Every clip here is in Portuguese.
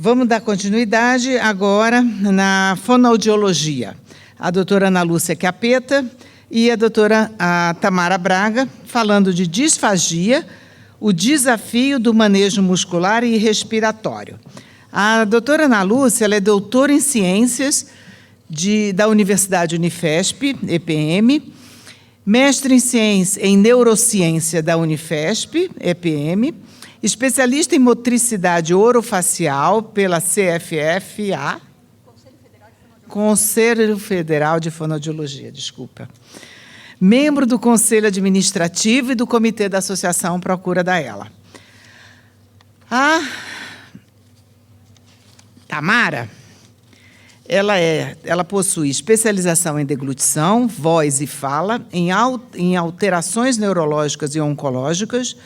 Vamos dar continuidade agora na fonoaudiologia. A doutora Ana Lúcia Chiappetta e a doutora Tamara Braga, falando de disfagia, o desafio do manejo muscular e respiratório. A doutora Ana Lúcia, ela é doutora em ciências da Universidade Unifesp, EPM, mestre em neurociência da Unifesp, EPM, especialista em motricidade orofacial pela CFFA, Conselho Federal de Fonoaudiologia, desculpa. Membro do Conselho Administrativo e do Comitê da Associação Procura da Ela. A Tamara, ela possui especialização em deglutição, voz e fala, em alterações neurológicas e oncológicas,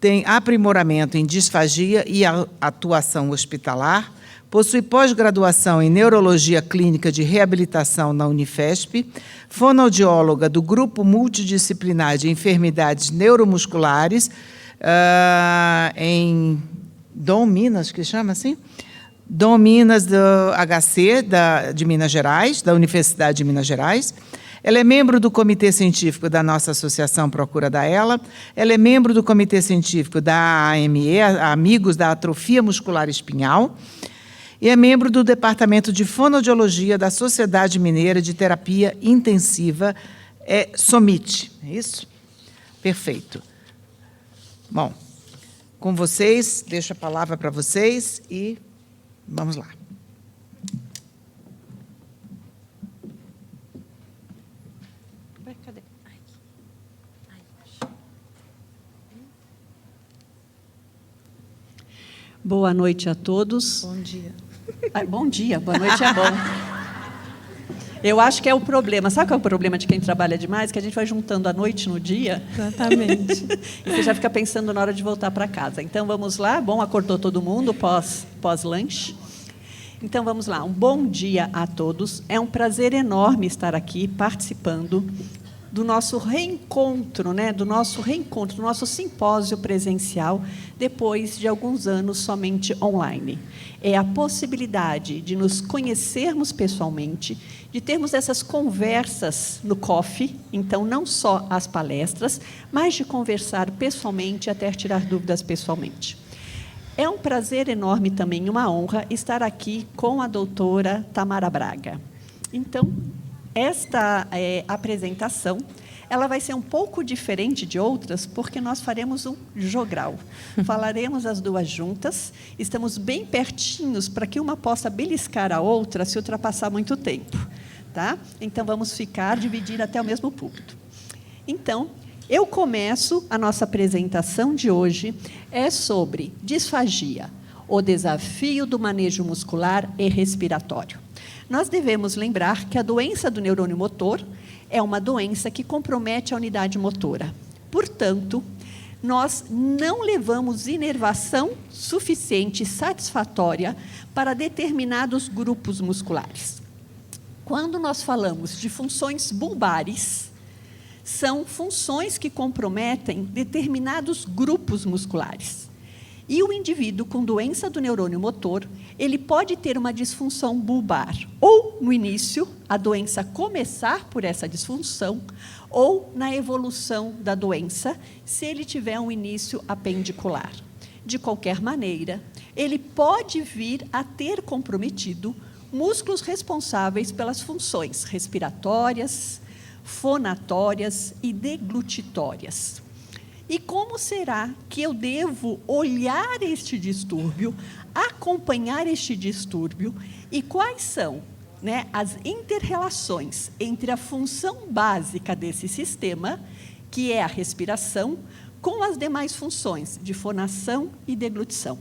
tem aprimoramento em disfagia e atuação hospitalar, possui pós-graduação em Neurologia Clínica de Reabilitação na Unifesp, fonoaudióloga do Grupo Multidisciplinar de Enfermidades Neuromusculares, em Dom Minas, que chama assim? Dom Minas do HC, de Minas Gerais, da Universidade de Minas Gerais. Ela é membro do Comitê Científico da nossa Associação Procura da Ela. Ela é membro do Comitê Científico da AME, Amigos da Atrofia Muscular Espinhal, e é membro do Departamento de Fonoaudiologia da Sociedade Mineira de Terapia Intensiva, SOMIT. É isso? Perfeito. Bom, com vocês, deixo a palavra para vocês e vamos lá. Boa noite a todos. Bom dia. Bom dia, boa noite é bom. Eu acho que é o problema. Sabe qual é o problema de quem trabalha demais? Que a gente vai juntando a noite no dia. Exatamente. E você já fica pensando na hora de voltar para casa. Então, vamos lá. Bom, acordou todo mundo pós-lanche. Então, vamos lá. Um bom dia a todos. É um prazer enorme estar aqui participando do nosso reencontro, do nosso simpósio presencial, depois de alguns anos somente online. É a possibilidade de nos conhecermos pessoalmente, de termos essas conversas no coffee, então, não só as palestras, mas de conversar pessoalmente, até tirar dúvidas pessoalmente. É um prazer enorme também, uma honra, estar aqui com a doutora Tamara Braga. Então, esta apresentação, ela vai ser um pouco diferente de outras, porque nós faremos um jogral. Falaremos as duas juntas, estamos bem pertinhos para que uma possa beliscar a outra se ultrapassar muito tempo. Tá? Então, vamos dividir até o mesmo púlpito. Então, eu começo a nossa apresentação de hoje, sobre disfagia, o desafio do manejo muscular e respiratório. Nós devemos lembrar que a doença do neurônio motor é uma doença que compromete a unidade motora. Portanto, nós não levamos inervação suficiente e satisfatória para determinados grupos musculares. Quando nós falamos de funções bulbares, são funções que comprometem determinados grupos musculares. E o indivíduo com doença do neurônio motor, ele pode ter uma disfunção bulbar, ou no início, a doença começar por essa disfunção, ou na evolução da doença, se ele tiver um início apendicular. De qualquer maneira, ele pode vir a ter comprometido músculos responsáveis pelas funções respiratórias, fonatórias e deglutitórias. E como será que eu devo olhar este distúrbio, acompanhar este distúrbio, e quais são as inter-relações entre a função básica desse sistema, que é a respiração, com as demais funções de fonação e deglutição.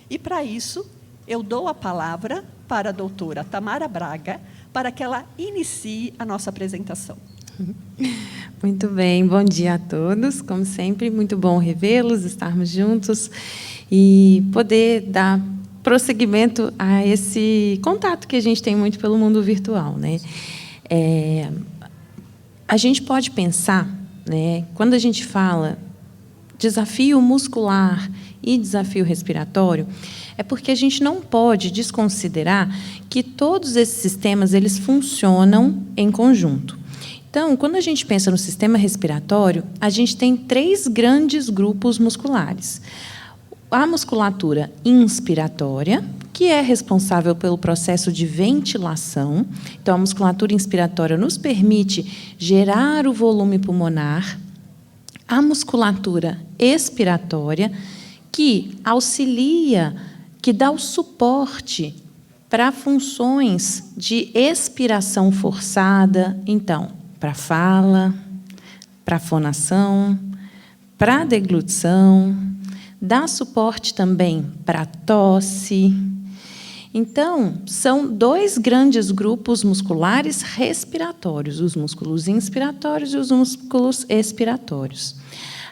E, para isso, eu dou a palavra para a doutora Tamara Braga, para que ela inicie a nossa apresentação. Muito bem, bom dia a todos. Como sempre, muito bom revê-los, estarmos juntos e poder dar prosseguimento a esse contato que a gente tem muito pelo mundo virtual, A gente pode pensar, quando a gente fala desafio muscular e desafio respiratório, é porque a gente não pode desconsiderar que todos esses sistemas eles funcionam em conjunto. Então, quando a gente pensa no sistema respiratório, a gente tem 3 grandes grupos musculares. A musculatura inspiratória, que é responsável pelo processo de ventilação. Então, a musculatura inspiratória nos permite gerar o volume pulmonar. A musculatura expiratória, que auxilia, que dá o suporte para funções de expiração forçada, então, para a fala, para a fonação, para a deglutição, dá suporte também para a tosse. Então, são 2 grandes grupos musculares respiratórios, os músculos inspiratórios e os músculos expiratórios.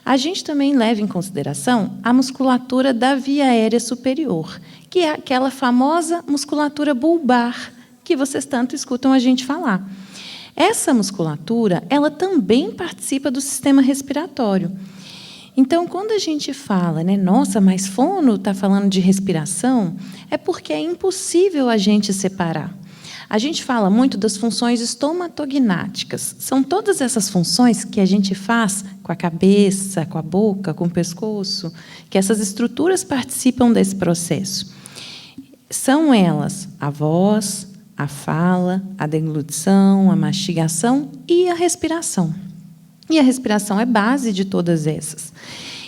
A gente também leva em consideração a musculatura da via aérea superior, que é aquela famosa musculatura bulbar, que vocês tanto escutam a gente falar. Essa musculatura, ela também participa do sistema respiratório. Então, quando a gente fala, né, nossa, mas fono está falando de respiração, é porque é impossível a gente separar. A gente fala muito das funções estomatognáticas. São todas essas funções que a gente faz com a cabeça, com a boca, com o pescoço, que essas estruturas participam desse processo. São elas a voz, a fala, a deglutição, a mastigação e a respiração. E a respiração é base de todas essas.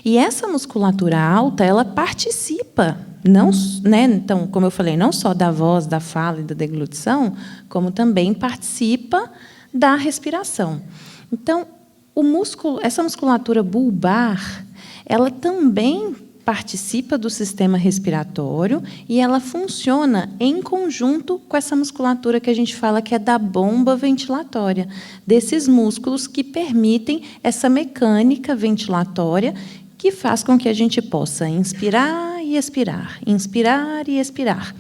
E essa musculatura alta, ela participa, não, né, então, como eu falei, não só da voz, da fala e da deglutição, como também participa da respiração. Então, essa musculatura bulbar, ela também participa do sistema respiratório e ela funciona em conjunto com essa musculatura que a gente fala que é da bomba ventilatória, desses músculos que permitem essa mecânica ventilatória que faz com que a gente possa inspirar e expirar, inspirar e expirar.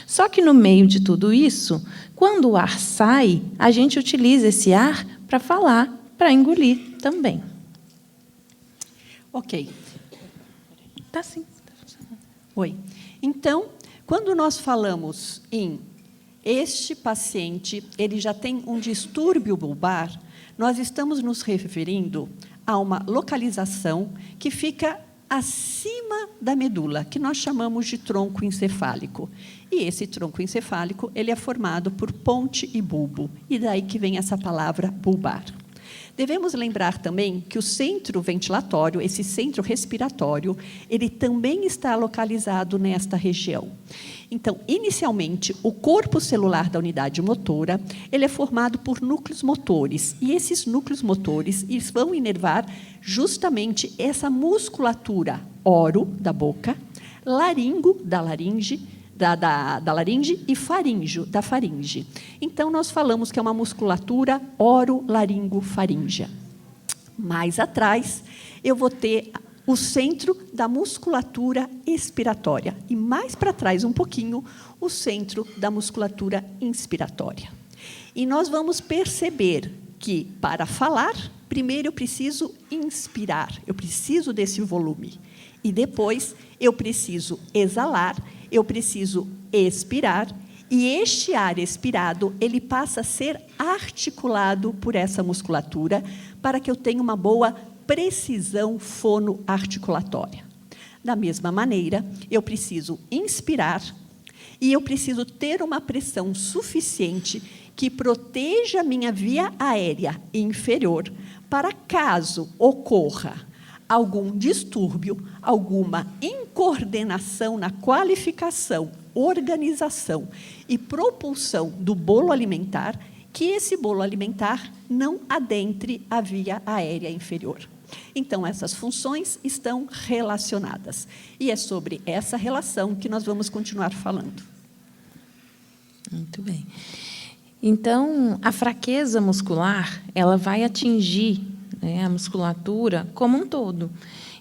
Só que, no meio de tudo isso, quando o ar sai, a gente utiliza esse ar para falar, para engolir também. Ok. Tá sim. Oi. Então, quando nós falamos em este paciente, ele já tem um distúrbio bulbar, nós estamos nos referindo a uma localização que fica acima da medula, que nós chamamos de tronco encefálico. E esse tronco encefálico, ele é formado por ponte e bulbo, e daí que vem essa palavra bulbar. Devemos lembrar também que o centro ventilatório, esse centro respiratório, ele também está localizado nesta região. Então, inicialmente, o corpo celular da unidade motora, ele é formado por núcleos motores, e esses núcleos motores eles vão inervar justamente essa musculatura oro, da boca, laringo, da laringe, da laringe e faríngeo, da faringe. Então, nós falamos que é uma musculatura oro-laringo-faríngea. Mais atrás, eu vou ter o centro da musculatura expiratória. E mais para trás, um pouquinho, o centro da musculatura inspiratória. E nós vamos perceber que, para falar, primeiro eu preciso inspirar, eu preciso desse volume. E depois, eu preciso exalar, eu preciso expirar, e este ar expirado, ele passa a ser articulado por essa musculatura para que eu tenha uma boa precisão fonoarticulatória. Da mesma maneira, eu preciso inspirar e eu preciso ter uma pressão suficiente que proteja a minha via aérea inferior para caso ocorra algum distúrbio, alguma incoordenação na qualificação, organização e propulsão do bolo alimentar, que esse bolo alimentar não adentre a via aérea inferior. Então, essas funções estão relacionadas. E é sobre essa relação que nós vamos continuar falando. Muito bem. Então, a fraqueza muscular, ela vai atingir, né, a musculatura como um todo.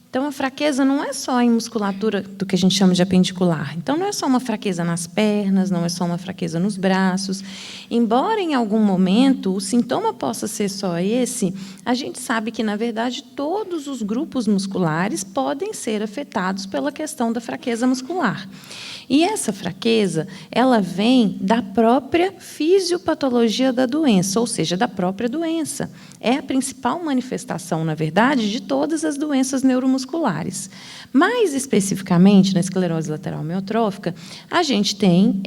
Então, a fraqueza não é só em musculatura do que a gente chama de apendicular. Então, não é só uma fraqueza nas pernas, não é só uma fraqueza nos braços. Embora, em algum momento, o sintoma possa ser só esse, a gente sabe que, na verdade, todos os grupos musculares podem ser afetados pela questão da fraqueza muscular. E essa fraqueza, ela vem da própria fisiopatologia da doença, ou seja, da própria doença. É a principal manifestação, na verdade, de todas as doenças neuromusculares. Mais especificamente, na esclerose lateral amiotrófica, a gente tem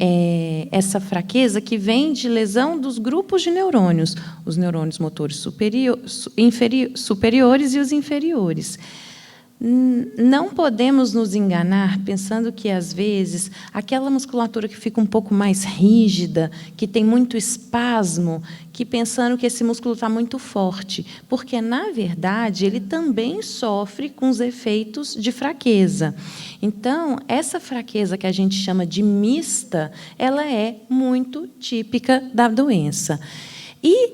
essa fraqueza que vem de lesão dos grupos de neurônios, os neurônios motores superiores e os inferiores. Não podemos nos enganar pensando que, às vezes, aquela musculatura que fica um pouco mais rígida, que tem muito espasmo, que pensando que esse músculo está muito forte, porque, na verdade, ele também sofre com os efeitos de fraqueza. Então, essa fraqueza que a gente chama de mista, ela é muito típica da doença. E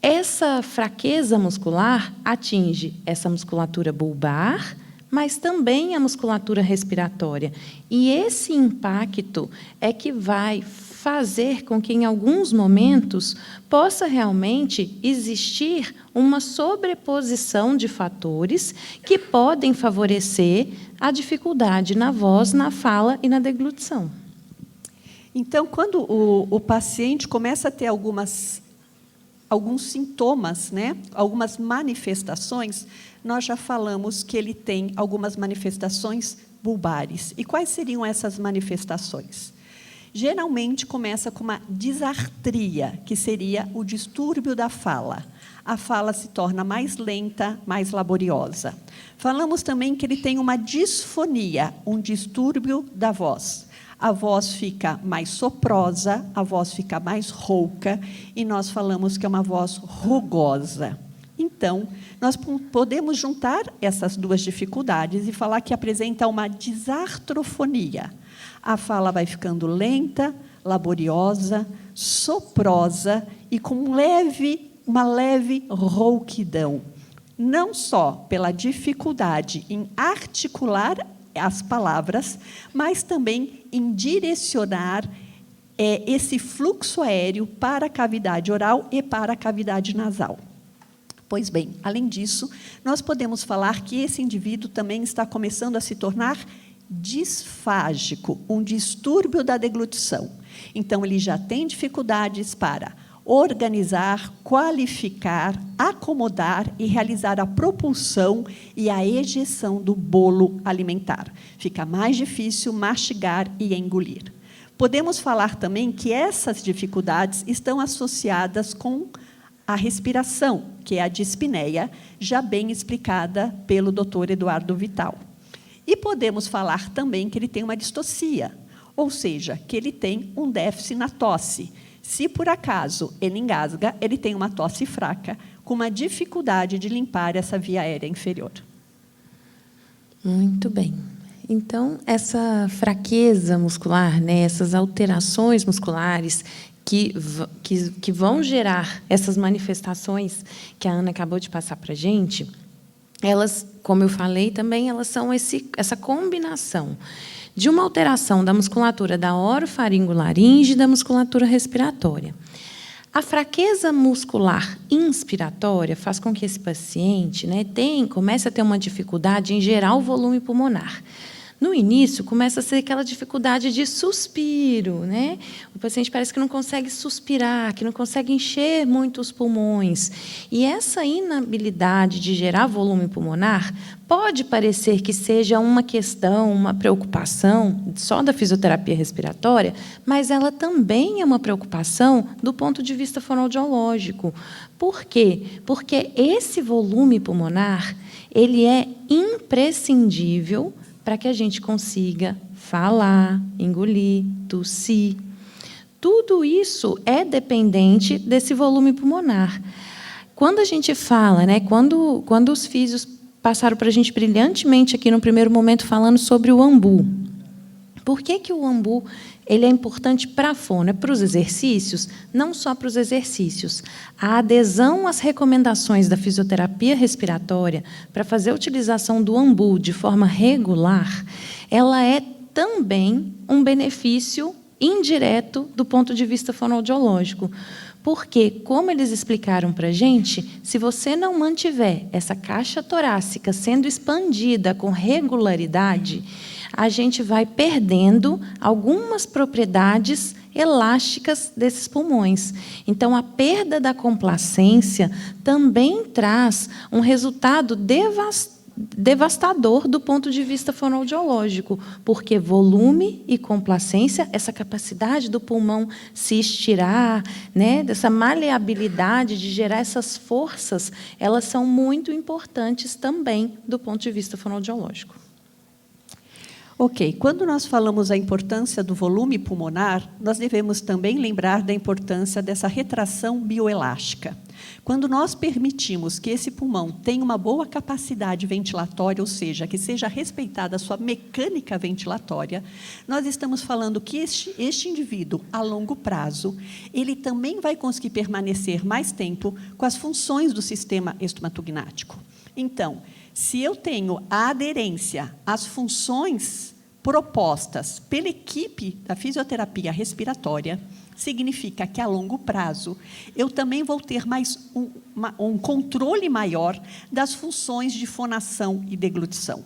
essa fraqueza muscular atinge essa musculatura bulbar, mas também a musculatura respiratória. E esse impacto é que vai fazer com que, em alguns momentos, possa realmente existir uma sobreposição de fatores que podem favorecer a dificuldade na voz, na fala e na deglutição. Então, quando o paciente começa a ter alguns sintomas, né, algumas manifestações, nós já falamos que ele tem algumas manifestações bulbares. E quais seriam essas manifestações? Geralmente começa com uma disartria, que seria o distúrbio da fala. A fala se torna mais lenta, mais laboriosa. Falamos também que ele tem uma disfonia, um distúrbio da voz. A voz fica mais soprosa, a voz fica mais rouca, e nós falamos que é uma voz rugosa. Então, nós podemos juntar essas duas dificuldades e falar que apresenta uma disartrofonia. A fala vai ficando lenta, laboriosa, soprosa e com uma leve rouquidão. Não só pela dificuldade em articular as palavras, mas também em direcionar esse fluxo aéreo para a cavidade oral e para a cavidade nasal. Pois bem, além disso, nós podemos falar que esse indivíduo também está começando a se tornar disfágico, um distúrbio da deglutição. Então, ele já tem dificuldades para organizar, qualificar, acomodar e realizar a propulsão e a ejeção do bolo alimentar. Fica mais difícil mastigar e engolir. Podemos falar também que essas dificuldades estão associadas com a respiração, que é a dispneia, já bem explicada pelo Dr. Eduardo Vital. E podemos falar também que ele tem uma distocia, ou seja, que ele tem um déficit na tosse. Se, por acaso, ele engasga, ele tem uma tosse fraca, com uma dificuldade de limpar essa via aérea inferior. Muito bem. Então, essa fraqueza muscular, né, essas alterações musculares que vão gerar essas manifestações que a Ana acabou de passar para a gente, elas, como eu falei também, elas são essa combinação de uma alteração da musculatura da orofaringolaringe e da musculatura respiratória. A fraqueza muscular inspiratória faz com que esse paciente, né, comece a ter uma dificuldade em gerar o volume pulmonar. No início, começa a ser aquela dificuldade de suspiro, né? O paciente parece que não consegue suspirar, que não consegue encher muito os pulmões. E essa inabilidade de gerar volume pulmonar pode parecer que seja uma questão, uma preocupação só da fisioterapia respiratória, mas ela também é uma preocupação do ponto de vista fonoaudiológico. Por quê? Porque esse volume pulmonar, ele é imprescindível para que a gente consiga falar, engolir, tossir. Tudo isso é dependente desse volume pulmonar. Quando a gente fala, né, quando os físios passaram para a gente brilhantemente aqui no primeiro momento falando sobre o ambu. Por que o ambu ele é importante para a fono, é para os exercícios, não só para os exercícios. A adesão às recomendações da fisioterapia respiratória para fazer a utilização do ambu de forma regular, ela é também um benefício indireto do ponto de vista fonoaudiológico. Porque, como eles explicaram para a gente, se você não mantiver essa caixa torácica sendo expandida com regularidade, a gente vai perdendo algumas propriedades elásticas desses pulmões. Então, a perda da complacência também traz um resultado devastador do ponto de vista fonoaudiológico, porque volume e complacência, essa capacidade do pulmão se estirar, né, dessa maleabilidade de gerar essas forças, elas são muito importantes também do ponto de vista fonoaudiológico. Ok, quando nós falamos a importância do volume pulmonar, nós devemos também lembrar da importância dessa retração bioelástica. Quando nós permitimos que esse pulmão tenha uma boa capacidade ventilatória, ou seja, que seja respeitada a sua mecânica ventilatória, nós estamos falando que este indivíduo, a longo prazo, ele também vai conseguir permanecer mais tempo com as funções do sistema estomatognático. Então, se eu tenho a aderência às funções propostas pela equipe da fisioterapia respiratória, significa que, a longo prazo, eu também vou ter mais um controle maior das funções de fonação e deglutição.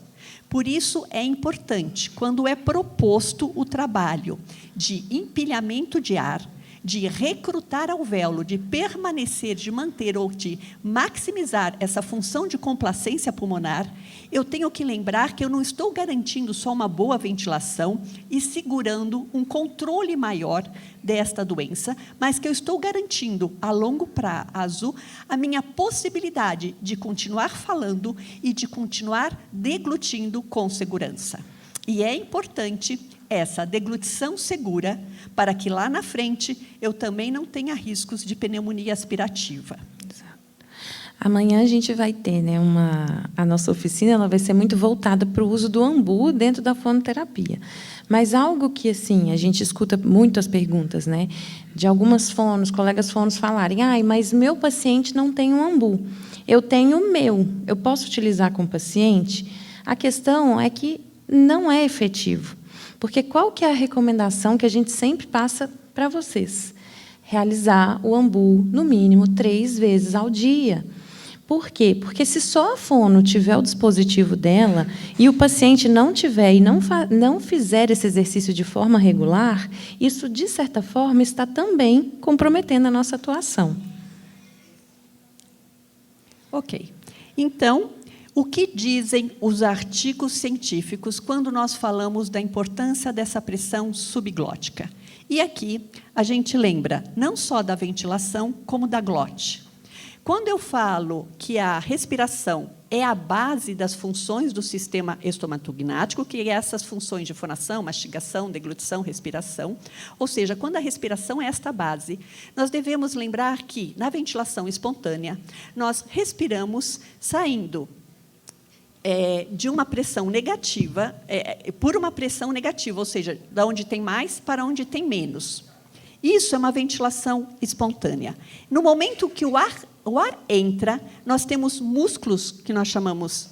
Por isso, é importante, quando é proposto o trabalho de empilhamento de ar, de recrutar alvéolo, de permanecer, de manter ou de maximizar essa função de complacência pulmonar, eu tenho que lembrar que eu não estou garantindo só uma boa ventilação e segurando um controle maior desta doença, mas que eu estou garantindo, a longo prazo, a minha possibilidade de continuar falando e de continuar deglutindo com segurança. E é importante essa deglutição segura para que lá na frente eu também não tenha riscos de pneumonia aspirativa. Amanhã a gente vai ter, né, a nossa oficina, ela vai ser muito voltada para o uso do ambu dentro da fonoterapia. Mas algo que, assim, a gente escuta muito as perguntas, né, de algumas fonos, colegas fonos falarem: mas meu paciente não tem um ambu, eu tenho o meu, eu posso utilizar com o paciente? A questão é que não é efetivo. Porque qual que é a recomendação que a gente sempre passa para vocês? Realizar o ambu, no mínimo, 3 vezes ao dia. Por quê? Porque se só a fono tiver o dispositivo dela e o paciente não tiver e não fizer esse exercício de forma regular, isso, de certa forma, está também comprometendo a nossa atuação. Ok. Então, o que dizem os artigos científicos quando nós falamos da importância dessa pressão subglótica? E aqui a gente lembra não só da ventilação, como da glote. Quando eu falo que a respiração é a base das funções do sistema estomatognático, que é essas funções de fonação, mastigação, deglutição, respiração, ou seja, quando a respiração é esta base, nós devemos lembrar que, na ventilação espontânea, nós respiramos saindo de uma pressão negativa, por uma pressão negativa, ou seja, da onde tem mais para onde tem menos. Isso é uma ventilação espontânea. No momento que o ar entra, nós temos músculos que nós chamamos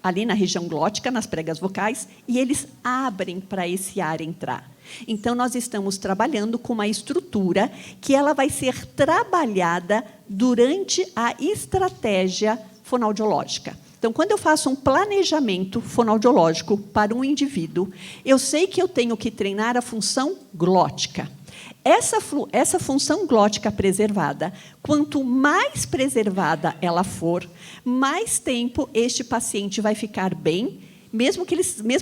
ali na região glótica, nas pregas vocais, e eles abrem para esse ar entrar. Então, nós estamos trabalhando com uma estrutura que ela vai ser trabalhada durante a estratégia fonoaudiológica. Então, quando eu faço um planejamento fonoaudiológico para um indivíduo, eu sei que eu tenho que treinar a função glótica. Essa função glótica preservada, quanto mais preservada ela for, mais tempo este paciente vai ficar bem, mesmo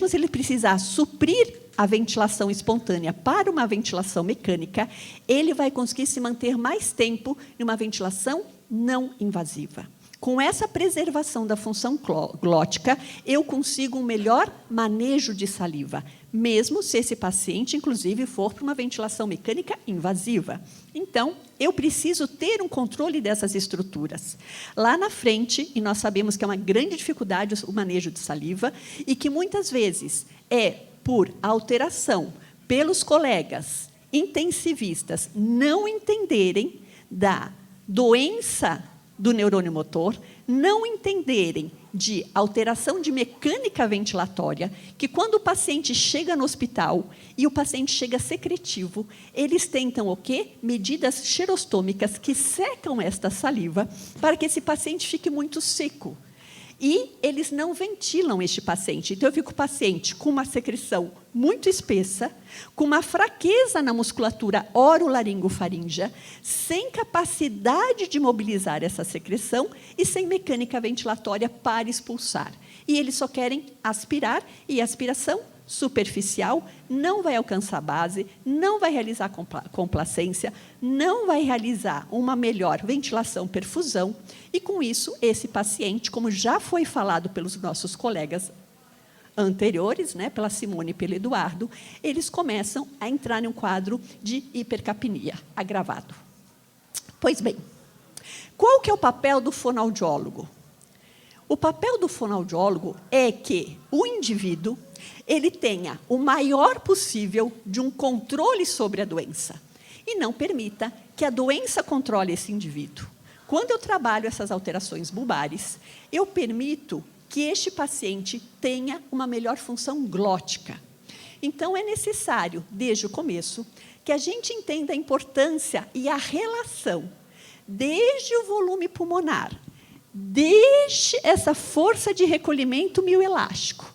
se ele precisar suprir a ventilação espontânea para uma ventilação mecânica, ele vai conseguir se manter mais tempo em uma ventilação não invasiva. Com essa preservação da função glótica, eu consigo um melhor manejo de saliva, mesmo se esse paciente, inclusive, for para uma ventilação mecânica invasiva. Então, eu preciso ter um controle dessas estruturas. Lá na frente, e nós sabemos que é uma grande dificuldade o manejo de saliva, e que muitas vezes é por alteração, pelos colegas intensivistas não entenderem da doença do neurônio motor, não entenderem de alteração de mecânica ventilatória, que quando o paciente chega no hospital e o paciente chega secretivo, eles tentam o quê? Medidas xerostômicas que secam esta saliva para que esse paciente fique muito seco. E eles não ventilam este paciente. Então, eu fico com o paciente com uma secreção muito espessa, com uma fraqueza na musculatura orolaringofaríngea, sem capacidade de mobilizar essa secreção e sem mecânica ventilatória para expulsar. E eles só querem aspirar, e a aspiração superficial não vai alcançar a base, não vai realizar complacência, não vai realizar uma melhor ventilação, perfusão, e, com isso, esse paciente, como já foi falado pelos nossos colegas anteriores, né, pela Simone e pelo Eduardo, eles começam a entrar em um quadro de hipercapnia agravado. Pois bem, qual que é o papel do fonoaudiólogo? O papel do fonoaudiólogo é que o indivíduo ele tenha o maior possível de um controle sobre a doença e não permita que a doença controle esse indivíduo. Quando eu trabalho essas alterações bulbares, eu permito que este paciente tenha uma melhor função glótica. Então, é necessário, desde o começo, que a gente entenda a importância e a relação, desde o volume pulmonar, desde essa força de recolhimento mioelástico,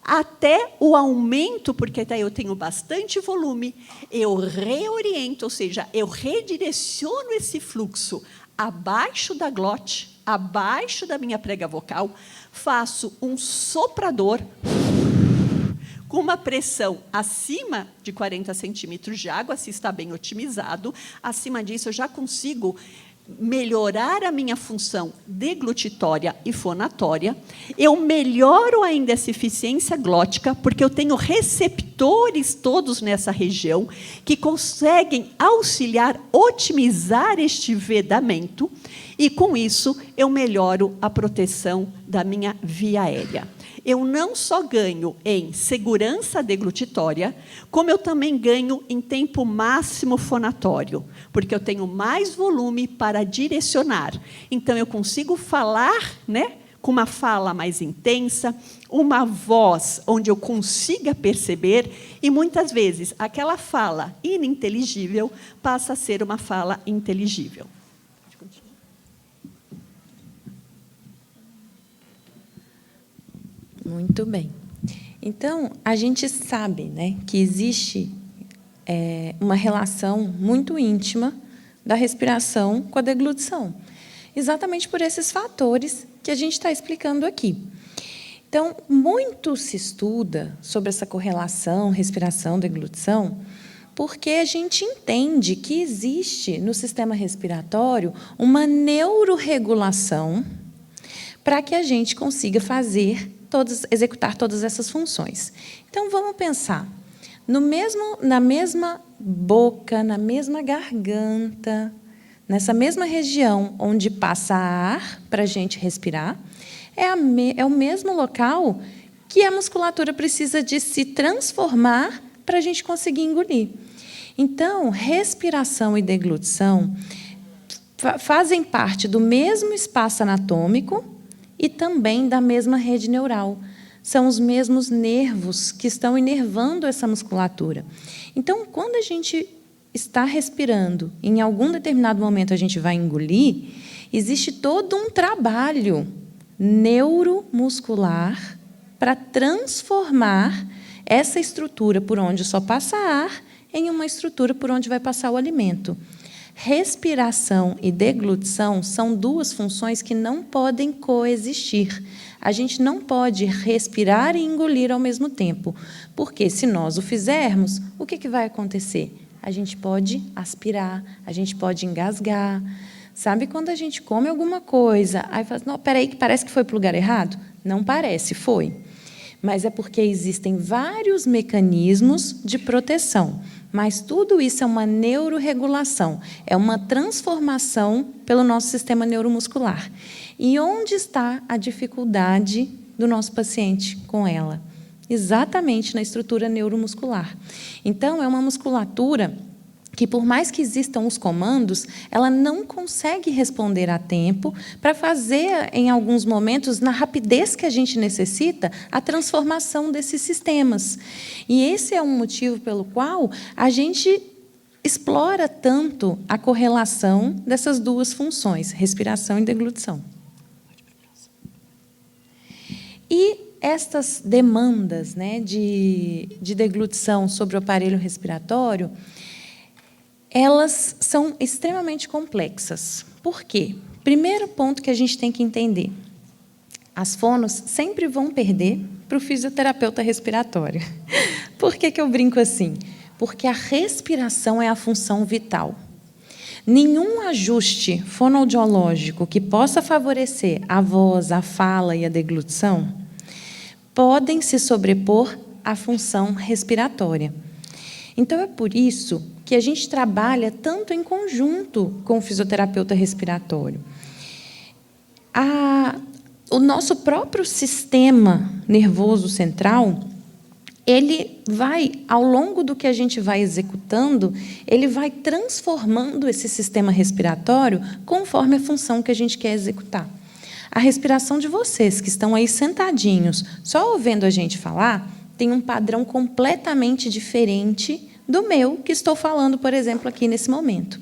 até o aumento, porque daí eu tenho bastante volume, eu reoriento, ou seja, eu redireciono esse fluxo abaixo da glote, abaixo da minha prega vocal, faço um soprador com uma pressão acima de 40 centímetros de água, se está bem otimizado. Acima disso, eu já consigo melhorar a minha função deglutitória e fonatória. Eu melhoro ainda essa eficiência glótica, porque eu tenho receptores todos nessa região que conseguem auxiliar, otimizar este vedamento, e, com isso, eu melhoro a proteção da minha via aérea. Eu não só ganho em segurança deglutitória, como eu também ganho em tempo máximo fonatório, porque eu tenho mais volume para direcionar. Então, eu consigo falar, né, com uma fala mais intensa, uma voz onde eu consiga perceber, e, muitas vezes, aquela fala ininteligível passa a ser uma fala inteligível. Muito bem. Então, a gente sabe, né, que existe uma relação muito íntima da respiração com a deglutição, exatamente por esses fatores que a gente está explicando aqui. Então, muito se estuda sobre essa correlação respiração-deglutição, porque a gente entende que existe no sistema respiratório uma neurorregulação para que a gente consiga executar todas essas funções. Então, vamos pensar. Na mesma boca, na mesma garganta, nessa mesma região onde passa ar para a gente respirar, é o mesmo local que a musculatura precisa de se transformar para a gente conseguir engolir. Então, respiração e deglutição fazem parte do mesmo espaço anatômico e também da mesma rede neural. São os mesmos nervos que estão inervando essa musculatura. Então, quando a gente está respirando, em algum determinado momento a gente vai engolir, existe todo um trabalho neuromuscular para transformar essa estrutura por onde só passa ar em uma estrutura por onde vai passar o alimento. Respiração e deglutição são duas funções que não podem coexistir. A gente não pode respirar e engolir ao mesmo tempo, porque, se nós o fizermos, o que vai acontecer? A gente pode aspirar, a gente pode engasgar. Sabe quando a gente come alguma coisa, aí fala, não, peraí, que parece que foi para o lugar errado? Não parece, foi. Mas é porque existem vários mecanismos de proteção. Mas tudo isso é uma neurorregulação, é uma transformação pelo nosso sistema neuromuscular. E onde está a dificuldade do nosso paciente com ela? exatamente na estrutura neuromuscular. Então, é uma musculatura que, por mais que existam os comandos, ela não consegue responder a tempo para fazer, em alguns momentos, na rapidez que a gente necessita, a transformação desses sistemas. E esse é um motivo pelo qual a gente explora tanto a correlação dessas duas funções, respiração e deglutição. E estas demandas, né, de deglutição sobre o aparelho respiratório, elas são extremamente complexas. Por quê? Primeiro ponto que a gente tem que entender: as fonos sempre vão perder para o fisioterapeuta respiratório. Por que eu brinco assim? Porque a respiração é a função vital. Nenhum ajuste fonoaudiológico que possa favorecer a voz, a fala e a deglutição podem se sobrepor à função respiratória. Então, é por isso que a gente trabalha tanto em conjunto com o fisioterapeuta respiratório. O nosso próprio sistema nervoso central, ele vai, ao longo do que a gente vai executando, ele vai transformando esse sistema respiratório conforme a função que a gente quer executar. A respiração de vocês, que estão aí sentadinhos, só ouvindo a gente falar, tem um padrão completamente diferente do meu, que estou falando, por exemplo, aqui nesse momento.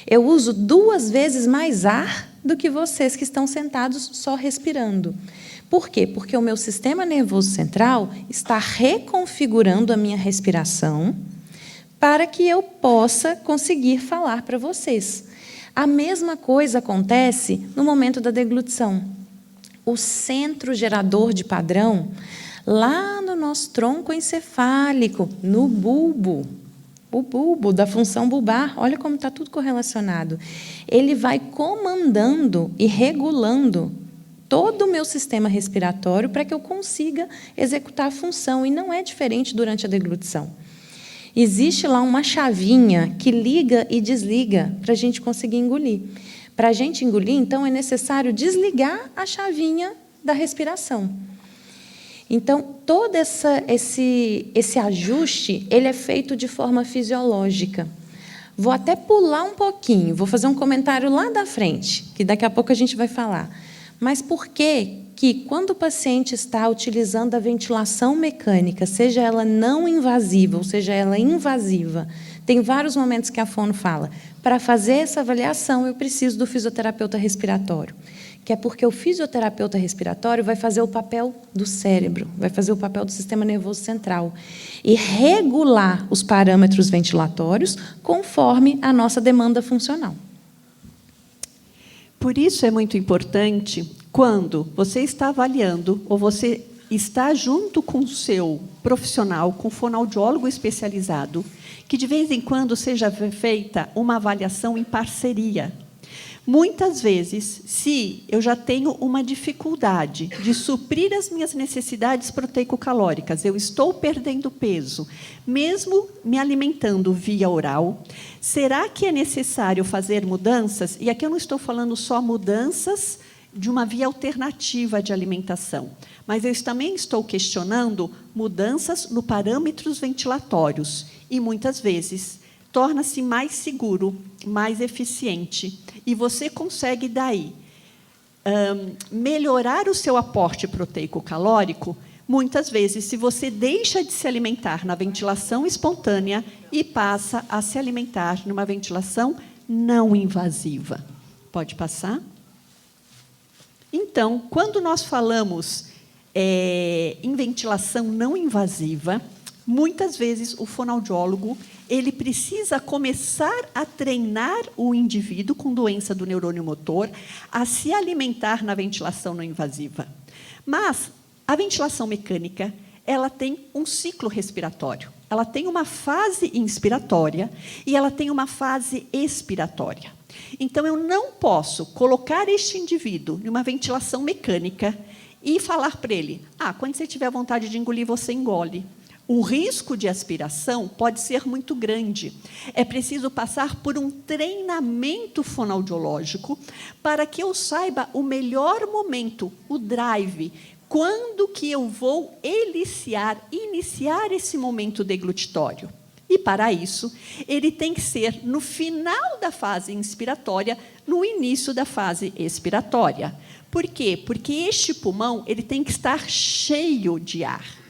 Eu uso 2 vezes mais ar do que vocês que estão sentados só respirando. Por quê? Porque o meu sistema nervoso central está reconfigurando a minha respiração para que eu possa conseguir falar para vocês. A mesma coisa acontece no momento da deglutição. O centro gerador de padrão, lá no nosso tronco encefálico, no bulbo, o bulbo da função bulbar, olha como está tudo correlacionado. Ele vai comandando e regulando todo o meu sistema respiratório para que eu consiga executar a função, e não é diferente durante a deglutição. Existe lá uma chavinha que liga e desliga para a gente conseguir engolir. Para a gente engolir, então, é necessário desligar a chavinha da respiração. Então, todo esse ajuste ele é feito de forma fisiológica. Vou até pular um pouquinho, vou fazer um comentário lá da frente, que daqui a pouco a gente vai falar. Mas por que quando o paciente está utilizando a ventilação mecânica, seja ela não invasiva, ou seja ela invasiva, tem vários momentos que a fono fala, para fazer essa avaliação eu preciso do fisioterapeuta respiratório, que é porque o fisioterapeuta respiratório vai fazer o papel do cérebro, vai fazer o papel do sistema nervoso central e regular os parâmetros ventilatórios conforme a nossa demanda funcional. Por isso é muito importante, quando você está avaliando ou você está junto com o seu profissional, com o fonoaudiólogo especializado, que de vez em quando seja feita uma avaliação em parceria. Muitas vezes, se eu já tenho uma dificuldade de suprir as minhas necessidades proteico-calóricas, eu estou perdendo peso, mesmo me alimentando via oral, será que é necessário fazer mudanças? E aqui eu não estou falando só mudanças de uma via alternativa de alimentação, mas eu também estou questionando mudanças no parâmetros ventilatórios, e muitas vezes torna-se mais seguro, mais eficiente, e você consegue, daí, melhorar o seu aporte proteico-calórico, muitas vezes, se você deixa de se alimentar na ventilação espontânea e passa a se alimentar numa ventilação não invasiva. Pode passar? Então, quando nós falamos em ventilação não invasiva, muitas vezes o fonoaudiólogo ele precisa começar a treinar o indivíduo com doença do neurônio motor a se alimentar na ventilação não invasiva. Mas a ventilação mecânica, ela tem um ciclo respiratório. Ela tem uma fase inspiratória e ela tem uma fase expiratória. Então, eu não posso colocar este indivíduo numa ventilação mecânica e falar para ele, quando você tiver vontade de engolir, você engole. O risco de aspiração pode ser muito grande. É preciso passar por um treinamento fonoaudiológico para que eu saiba o melhor momento, o drive, quando que eu vou iniciar esse momento deglutitório. E, para isso, ele tem que ser no final da fase inspiratória, no início da fase expiratória. Por quê? Porque este pulmão ele tem que estar cheio de ar.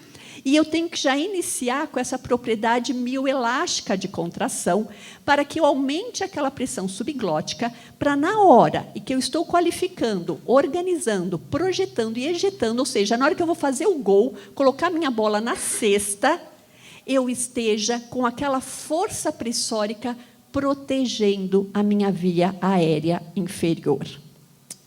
E eu tenho que já iniciar com essa propriedade mioelástica de contração, para que eu aumente aquela pressão subglótica, para, na hora em que eu estou qualificando, organizando, projetando e ejetando, ou seja, na hora que eu vou fazer o gol, colocar minha bola na cesta, eu esteja com aquela força pressórica protegendo a minha via aérea inferior.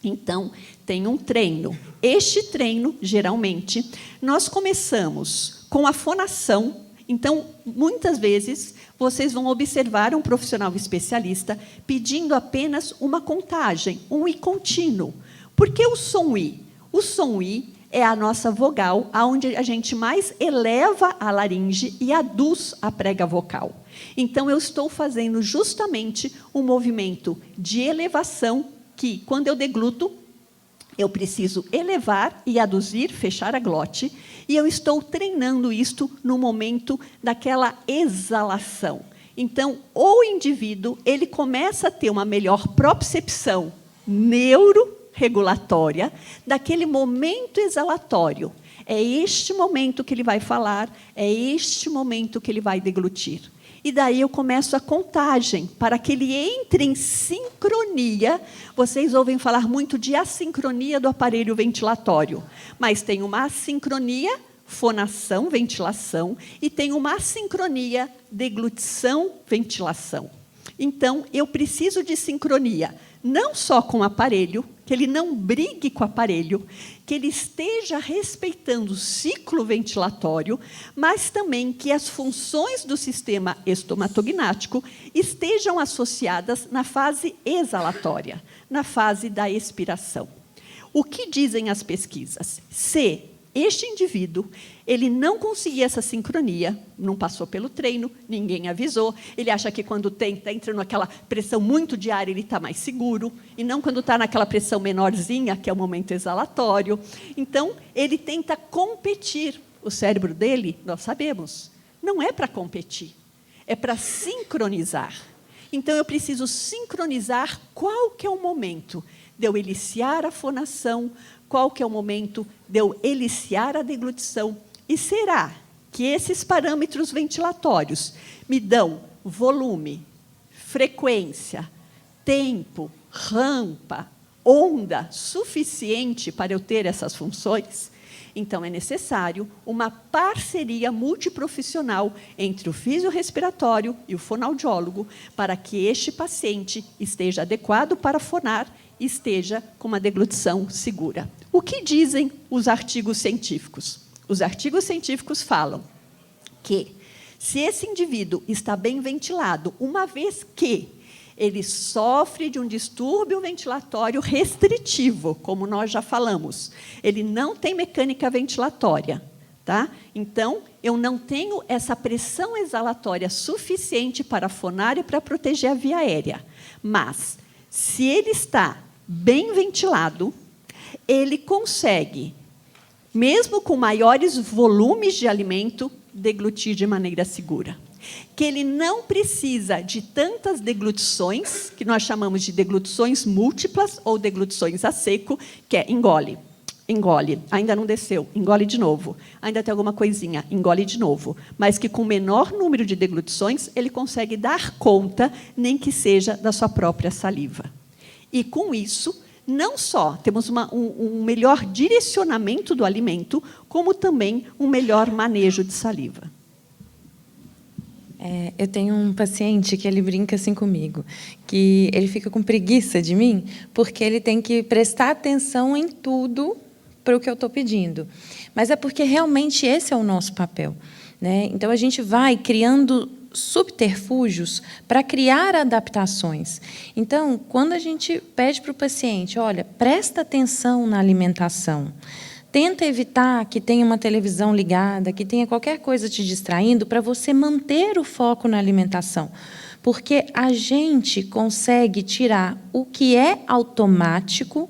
Então, tem um treino. Este treino, geralmente, nós começamos com a fonação. Então, muitas vezes, vocês vão observar um profissional especialista pedindo apenas uma contagem, um I contínuo. Por que o som I? O som I é a nossa vogal, onde a gente mais eleva a laringe e aduz a prega vocal. Então, eu estou fazendo justamente um movimento de elevação que, quando eu degluto, eu preciso elevar e aduzir, fechar a glote, e eu estou treinando isto no momento daquela exalação. Então, o indivíduo ele começa a ter uma melhor propriocepção neuroregulatória daquele momento exalatório. É este momento que ele vai falar, é este momento que ele vai deglutir. E daí eu começo a contagem, para que ele entre em sincronia. Vocês ouvem falar muito de assincronia do aparelho ventilatório, mas tem uma assincronia, fonação, ventilação, e tem uma assincronia, deglutição, ventilação. Então, eu preciso de sincronia, não só com o aparelho, que ele não brigue com o aparelho, que ele esteja respeitando o ciclo ventilatório, mas também que as funções do sistema estomatognático estejam associadas na fase exalatória, na fase da expiração. O que dizem as pesquisas? Se este indivíduo ele não conseguia essa sincronia, não passou pelo treino, ninguém avisou, ele acha que quando está entrando naquela pressão muito de ar, ele está mais seguro, e não quando está naquela pressão menorzinha, que é o momento exalatório. Então, ele tenta competir. O cérebro dele, nós sabemos, não é para competir, é para sincronizar. Então, eu preciso sincronizar qual que é o momento de eu iniciar a fonação, qual que é o momento de eu iniciar a deglutição. E será que esses parâmetros ventilatórios me dão volume, frequência, tempo, rampa, onda suficiente para eu ter essas funções? Então, é necessário uma parceria multiprofissional entre o fisiorrespiratório e o fonoaudiólogo para que este paciente esteja adequado para fonar e esteja com uma deglutição segura. O que dizem os artigos científicos? Os artigos científicos falam que, se esse indivíduo está bem ventilado, uma vez que ele sofre de um distúrbio ventilatório restritivo, como nós já falamos, ele não tem mecânica ventilatória, tá? Então, eu não tenho essa pressão exalatória suficiente para fonar e para proteger a via aérea. Mas, se ele está bem ventilado, ele consegue, mesmo com maiores volumes de alimento, deglutir de maneira segura. Que ele não precisa de tantas deglutições, que nós chamamos de deglutições múltiplas ou deglutições a seco, que é engole, engole, ainda não desceu, engole de novo, ainda tem alguma coisinha, engole de novo, mas que com menor número de deglutições, ele consegue dar conta, nem que seja da sua própria saliva. E, com isso, não só temos um melhor direcionamento do alimento, como também um melhor manejo de saliva. Eu tenho um paciente que ele brinca assim comigo, que ele fica com preguiça de mim, porque ele tem que prestar atenção em tudo para o que eu estou pedindo. Mas é porque realmente esse é o nosso papel, né? Então, a gente vai criando subterfúgios para criar adaptações. Então, quando a gente pede para o paciente, olha, presta atenção na alimentação, tenta evitar que tenha uma televisão ligada, que tenha qualquer coisa te distraindo, para você manter o foco na alimentação. Porque a gente consegue tirar o que é automático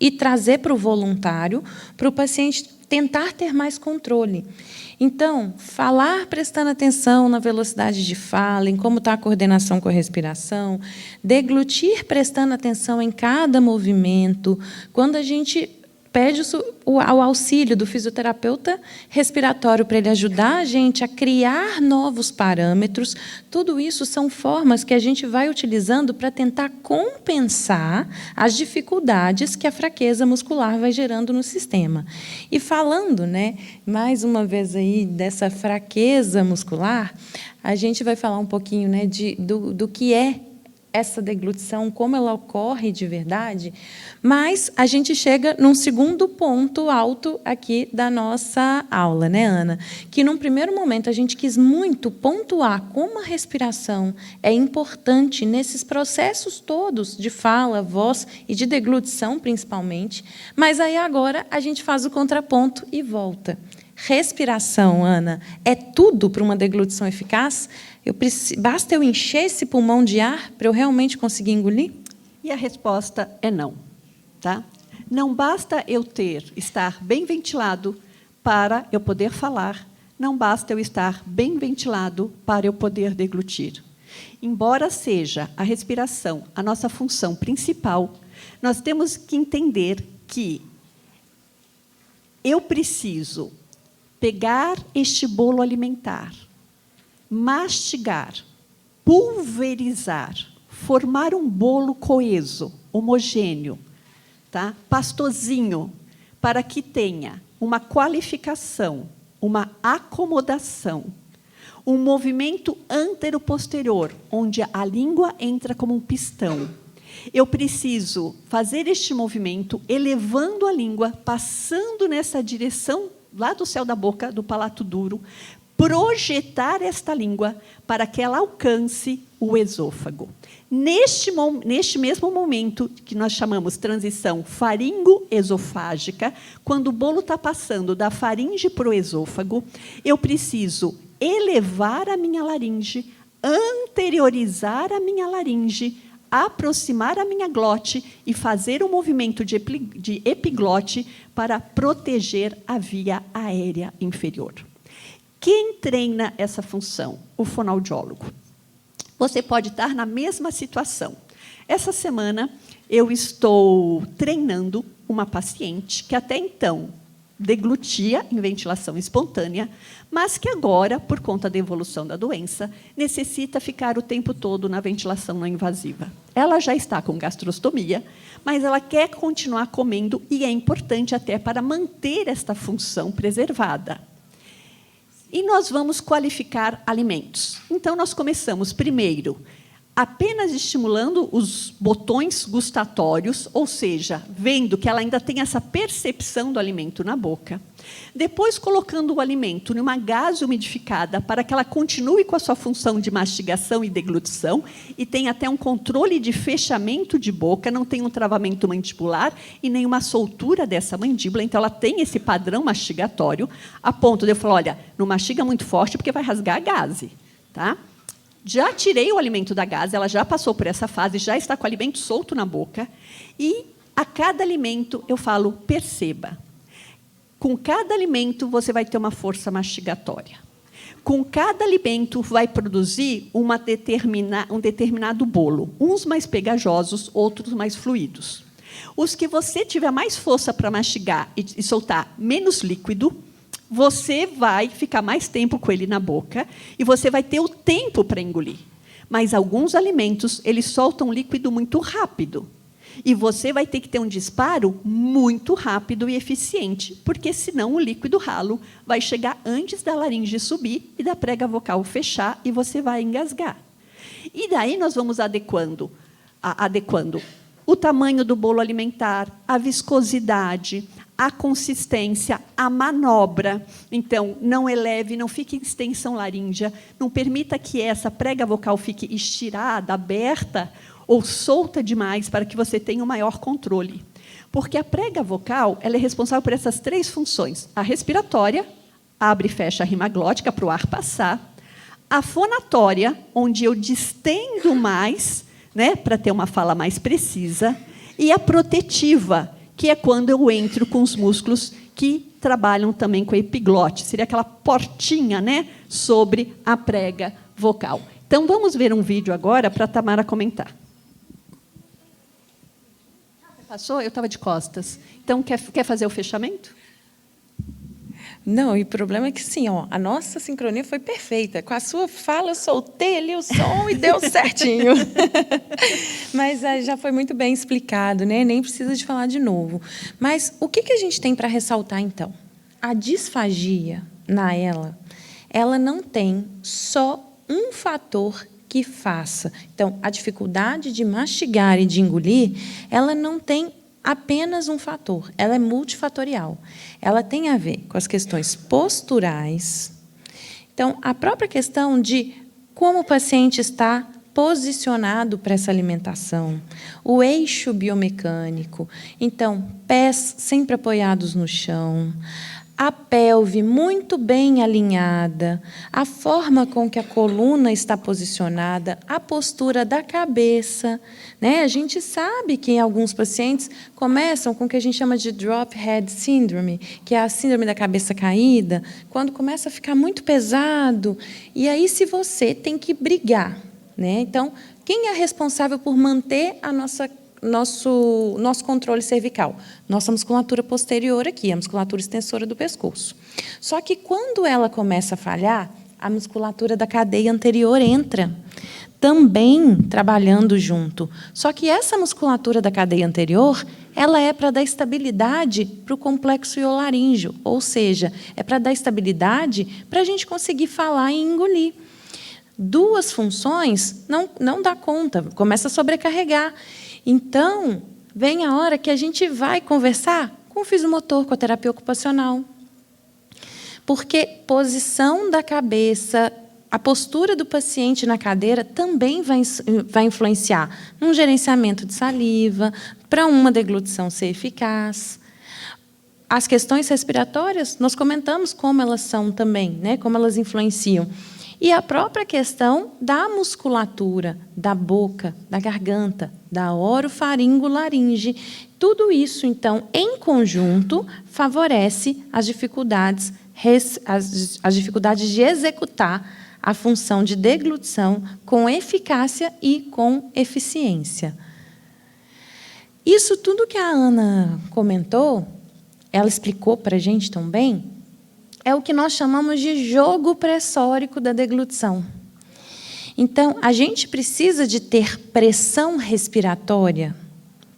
e trazer para o voluntário, para o paciente tentar ter mais controle. Então, falar prestando atenção na velocidade de fala, em como está a coordenação com a respiração, deglutir prestando atenção em cada movimento. Quando a gente pede o auxílio do fisioterapeuta respiratório para ele ajudar a gente a criar novos parâmetros, tudo isso são formas que a gente vai utilizando para tentar compensar as dificuldades que a fraqueza muscular vai gerando no sistema. E falando, né, mais uma vez aí dessa fraqueza muscular, a gente vai falar um pouquinho, né, do que é essa deglutição, como ela ocorre de verdade, mas a gente chega num segundo ponto alto aqui da nossa aula, né, Ana? Que, num primeiro momento, a gente quis muito pontuar como a respiração é importante nesses processos todos de fala, voz e de deglutição, principalmente, mas aí agora a gente faz o contraponto e volta. Respiração, Ana, é tudo para uma deglutição eficaz? Basta eu encher esse pulmão de ar para eu realmente conseguir engolir? E a resposta é não. Tá? Não basta eu estar bem ventilado para eu poder falar, não basta eu estar bem ventilado para eu poder deglutir. Embora seja a respiração a nossa função principal, nós temos que entender que eu preciso pegar este bolo alimentar, mastigar, pulverizar, formar um bolo coeso, homogêneo, tá? Pastosinho, para que tenha uma qualificação, uma acomodação, um movimento antero-posterior, onde a língua entra como um pistão. Eu preciso fazer este movimento, elevando a língua, passando nessa direção, lá do céu da boca, do palato duro, projetar esta língua para que ela alcance o esôfago. Neste mesmo momento, que nós chamamos transição faringo-esofágica, quando o bolo está passando da faringe para o esôfago, eu preciso elevar a minha laringe, anteriorizar a minha laringe, aproximar a minha glote e fazer um movimento de epiglote para proteger a via aérea inferior. Quem treina essa função? O fonoaudiólogo. Você pode estar na mesma situação. Essa semana, eu estou treinando uma paciente que até então deglutia em ventilação espontânea, mas que agora, por conta da evolução da doença, necessita ficar o tempo todo na ventilação não invasiva. Ela já está com gastrostomia, mas ela quer continuar comendo e é importante até para manter esta função preservada. E nós vamos qualificar alimentos. Então, nós começamos, primeiro, apenas estimulando os botões gustatórios, ou seja, vendo que ela ainda tem essa percepção do alimento na boca. Depois, colocando o alimento numa gaze umidificada para que ela continue com a sua função de mastigação e deglutição e tenha até um controle de fechamento de boca, não tem um travamento mandibular e nenhuma soltura dessa mandíbula. Então, ela tem esse padrão mastigatório, a ponto de eu falar, olha, não mastiga muito forte porque vai rasgar a gaze. Tá? Já tirei o alimento da gaze, ela já passou por essa fase, já está com o alimento solto na boca. E, a cada alimento, eu falo, perceba. Com cada alimento, você vai ter uma força mastigatória. Com cada alimento, vai produzir um determinado bolo. Uns mais pegajosos, outros mais fluidos. Os que você tiver mais força para mastigar e soltar menos líquido, você vai ficar mais tempo com ele na boca e você vai ter o tempo para engolir. Mas alguns alimentos, eles soltam líquido muito rápido. E você vai ter que ter um disparo muito rápido e eficiente, porque, senão, o líquido ralo vai chegar antes da laringe subir e da prega vocal fechar e você vai engasgar. E daí nós vamos adequando o tamanho do bolo alimentar, a viscosidade, a consistência, a manobra. Então, não eleve, não fique em extensão laríngea, não permita que essa prega vocal fique estirada, aberta ou solta demais para que você tenha um maior controle. Porque a prega vocal ela é responsável por essas três funções. A respiratória, abre e fecha a rima glótica para o ar passar. A fonatória, onde eu distendo mais, né, para ter uma fala mais precisa. E a protetiva, que é quando eu entro com os músculos que trabalham também com a epiglote. Seria aquela portinha, né, sobre a prega vocal. Então, vamos ver um vídeo agora para a Tamara comentar. Passou? Eu estava de costas. Então, quer fazer o fechamento? Não, e o problema é que, sim, ó, a nossa sincronia foi perfeita. Com a sua fala, eu soltei ali o som e deu certinho. Mas já foi muito bem explicado, né? Nem precisa de falar de novo. Mas o que a gente tem para ressaltar, então? A disfagia, ela não tem só um fator que faça. Então, a dificuldade de mastigar e de engolir, ela não tem apenas um fator, ela é multifatorial. Ela tem a ver com as questões posturais. Então, a própria questão de como o paciente está posicionado para essa alimentação, o eixo biomecânico, então, pés sempre apoiados no chão, a pelve muito bem alinhada, a forma com que a coluna está posicionada, a postura da cabeça, né? A gente sabe que alguns pacientes começam com o que a gente chama de drop head syndrome, que é a síndrome da cabeça caída, quando começa a ficar muito pesado. E aí, se você tem que brigar, né? Então, quem é responsável por manter a nosso controle cervical? Nossa musculatura posterior aqui, a musculatura extensora do pescoço. Só que quando ela começa a falhar, a musculatura da cadeia anterior entra, também trabalhando junto. Só que essa musculatura da cadeia anterior, ela é para dar estabilidade para o complexo hiolaríngeo, ou seja, é para dar estabilidade para a gente conseguir falar e engolir. Duas funções não dá conta, começa a sobrecarregar. Então, vem a hora que a gente vai conversar com o fisiomotor, com a terapia ocupacional. Porque posição da cabeça, a postura do paciente na cadeira também vai influenciar num gerenciamento de saliva, para uma deglutição ser eficaz. As questões respiratórias, nós comentamos como elas são também, né, como elas influenciam. E a própria questão da musculatura, da boca, da garganta, da orofaringolaringe. Tudo isso, então, em conjunto, favorece as dificuldades de executar a função de deglutição com eficácia e com eficiência. Isso tudo que a Ana comentou, ela explicou para a gente também, é o que nós chamamos de jogo pressórico da deglutição. Então, a gente precisa de ter pressão respiratória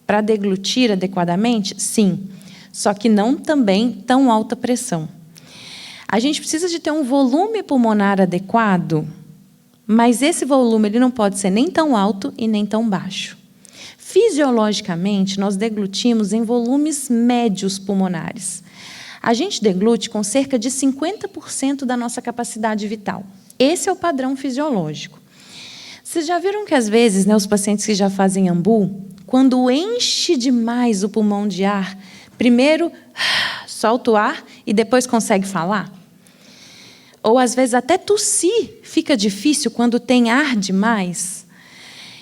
para deglutir adequadamente? Sim, só que não também tão alta pressão. A gente precisa de ter um volume pulmonar adequado, mas esse volume ele não pode ser nem tão alto e nem tão baixo. Fisiologicamente, nós deglutimos em volumes médios pulmonares. A gente deglute com cerca de 50% da nossa capacidade vital. Esse é o padrão fisiológico. Vocês já viram que, às vezes, né, os pacientes que já fazem ambu, quando enche demais o pulmão de ar, primeiro solta o ar e depois consegue falar? Ou, às vezes, até tossir fica difícil quando tem ar demais?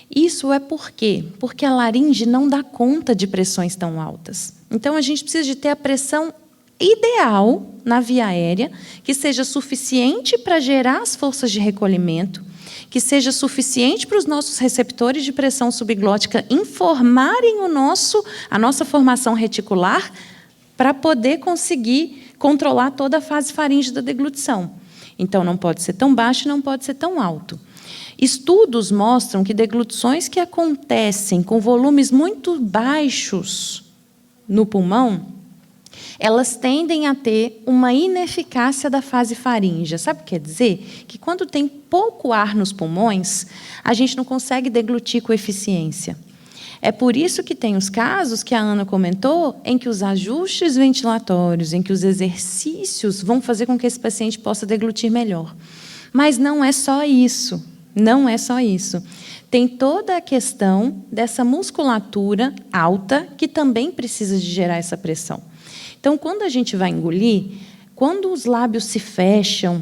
Isso é por quê? Porque a laringe não dá conta de pressões tão altas. Então, a gente precisa de ter a pressão ideal na via aérea, que seja suficiente para gerar as forças de recolhimento, que seja suficiente para os nossos receptores de pressão subglótica informarem a nossa formação reticular para poder conseguir controlar toda a fase faríngea da deglutição. Então, não pode ser tão baixo e não pode ser tão alto. Estudos mostram que deglutições que acontecem com volumes muito baixos no pulmão, elas tendem a ter uma ineficácia da fase faríngea. Sabe o que quer dizer? Que quando tem pouco ar nos pulmões, a gente não consegue deglutir com eficiência. É por isso que tem os casos que a Ana comentou, em que os ajustes ventilatórios, em que os exercícios vão fazer com que esse paciente possa deglutir melhor. Mas não é só isso. Não é só isso. Tem toda a questão dessa musculatura alta que também precisa de gerar essa pressão. Então, quando a gente vai engolir, quando os lábios se fecham,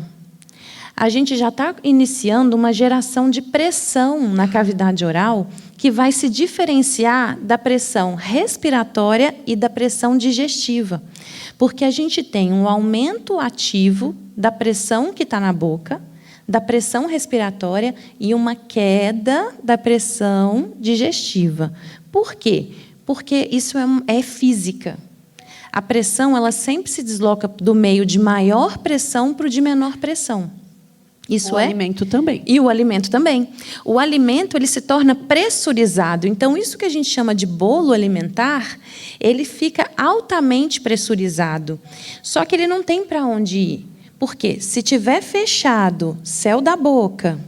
a gente já está iniciando uma geração de pressão na cavidade oral que vai se diferenciar da pressão respiratória e da pressão digestiva. Porque a gente tem um aumento ativo da pressão que está na boca, da pressão respiratória e uma queda da pressão digestiva. Por quê? Porque isso é física. A pressão ela sempre se desloca do meio de maior pressão para o de menor pressão. Isso o alimento também. E o alimento também. O alimento ele se torna pressurizado. Então, isso que a gente chama de bolo alimentar, ele fica altamente pressurizado. Só que ele não tem para onde ir. Por quê? Se tiver fechado, céu da boca,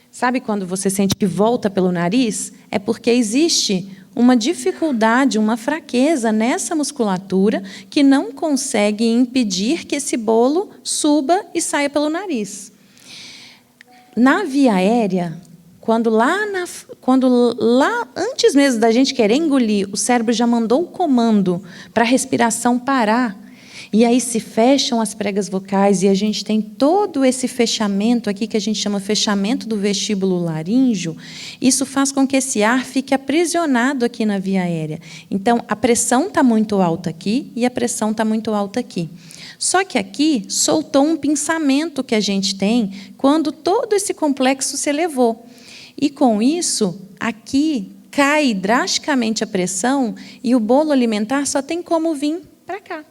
sabe quando você sente que volta pelo nariz? É porque existe uma dificuldade, uma fraqueza nessa musculatura que não consegue impedir que esse bolo suba e saia pelo nariz. Na via aérea, quando lá antes mesmo da gente querer engolir, o cérebro já mandou o comando para a respiração parar, e aí se fecham as pregas vocais e a gente tem todo esse fechamento aqui que a gente chama fechamento do vestíbulo laríngeo. Isso faz com que esse ar fique aprisionado aqui na via aérea. Então, a pressão está muito alta aqui e a pressão está muito alta aqui. Só que aqui soltou um pinçamento que a gente tem quando todo esse complexo se elevou. E, com isso, aqui cai drasticamente a pressão e o bolo alimentar só tem como vir para cá.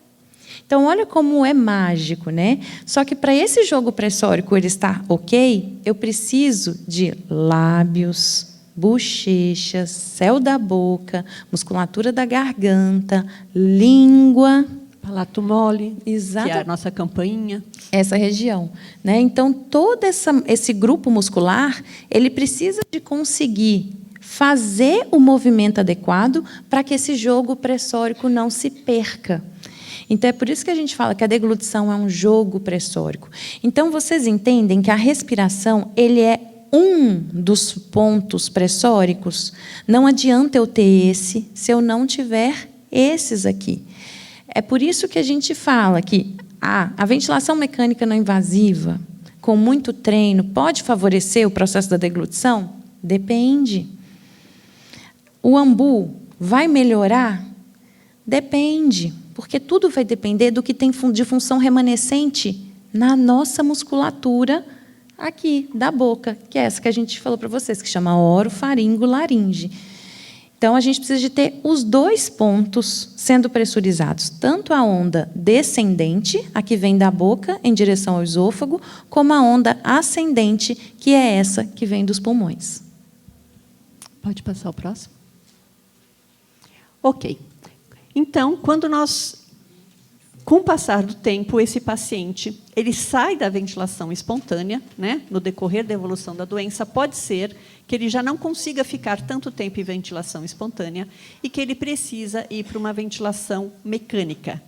Então, olha como é mágico, né? Só que para esse jogo pressórico ele estar ok, eu preciso de lábios, bochechas, céu da boca, musculatura da garganta, língua, palato mole, exato, que é a nossa campainha. Essa região, né? Então, todo esse grupo muscular, ele precisa de conseguir fazer o movimento adequado para que esse jogo pressórico não se perca. Então, é por isso que a gente fala que a deglutição é um jogo pressórico. Então, vocês entendem que a respiração ele é um dos pontos pressóricos. Não adianta eu ter esse se eu não tiver esses aqui. É por isso que a gente fala que a ventilação mecânica não invasiva, com muito treino, pode favorecer o processo da deglutição? Depende. O ambu vai melhorar? Depende. Porque tudo vai depender do que tem de função remanescente na nossa musculatura aqui, da boca, que é essa que a gente falou para vocês, que chama orofaringo-laringe. Então, a gente precisa de ter os dois pontos sendo pressurizados, tanto a onda descendente, a que vem da boca em direção ao esôfago, como a onda ascendente, que é essa que vem dos pulmões. Pode passar o próximo? Ok. Então, com o passar do tempo, esse paciente ele sai da ventilação espontânea, né? No decorrer da evolução da doença, pode ser que ele já não consiga ficar tanto tempo em ventilação espontânea e que ele precisa ir para uma ventilação mecânica.